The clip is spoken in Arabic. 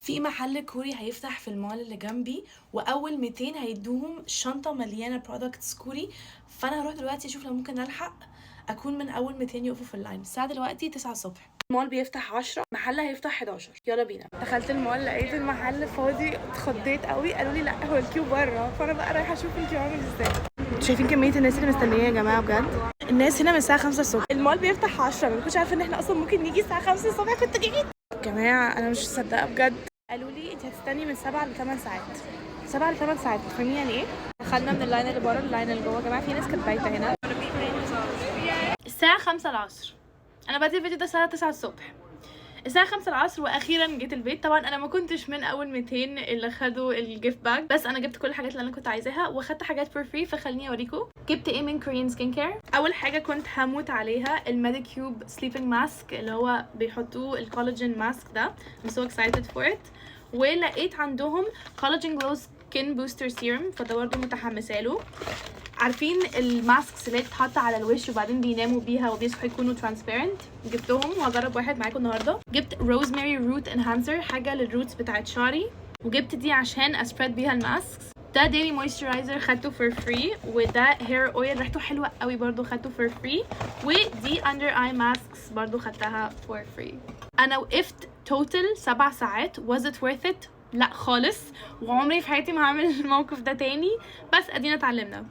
في محل كوري هيفتح في المول اللي جنبي، واول 200 هيدوهم شنطه مليانه برودكتس كوري. فانا هروح دلوقتي اشوف لو ممكن الحق اكون من اول 200 يقفوا في اللاين. الساعه دلوقتي 9 الصبح، المول بيفتح 10، محل هيفتح 11. يلا بينا. دخلت المول لقيت المحل فاضي، اتخضيت قوي. قالوا لي لا هو الكيو بره، فانا بقى رايحه اشوف الكيو عامل ازاي. شايفين كميه الناس اللي مستنيه يا جماعه؟ بجد الناس هنا من الساعه 5 الصبح. المول بيفتح 10، ما كنتش عارفه ان احنا اصلا ممكن نيجي الساعه 5 الصبح. كنت جيت يا جماعه، انا مش مصدقه بجد. قالوا لي انت هتستني من 7 ل 8 ساعات. 7 ل 8 ساعات، فاهمين يعني ايه؟ دخلنا من اللاين اللي بره اللاين اللي جوه. يا جماعه في ناس كانت بايته هنا. الساعه 5 العصر، انا بدي الفيديو ده الساعه 9 الصبح. الساعه 5 العصر واخيرا جيت البيت. طبعا انا ما كنتش من اول 200 اللي خدوا الجيفت باج، بس انا جبت كل الحاجات اللي انا كنت عايزاها واخدت حاجات فور فري. فخليني اوريكم جبت ايه من كوريان سكين كير. اول حاجه كنت هموت عليها الميديكيوب سليبنج ماسك اللي هو بيحطوه الكولاجين ماسك ده. I'm so excited for it. ولقيت عندهم كولاجين جلو سكين بوستر سيروم، فده برضه متحمسه له. عارفين الماسكس اللي بتتحط على الوش وبعدين بيناموا بيها وبيصحوا يكونوا ترانسبيرنت؟ جبتهم وهجرب واحد معاكم النهارده. جبت روزماري روت انهانسر، حاجه للروتس بتاعت شعري، وجبت دي عشان اسبريد بيها الماسكس. ده ديلي مويسترايزر خدته فور فري، وده هير اويل ريحته حلوه قوي برضو خدته فور فري، ودي اندر اي ماسكس برضو خدتها فور فري. انا وقفت توتال 7 ساعات. was it worth it؟ لا خالص، وعمري في حياتي ما هعمل الموقف ده تاني، بس ادينا اتعلمنا.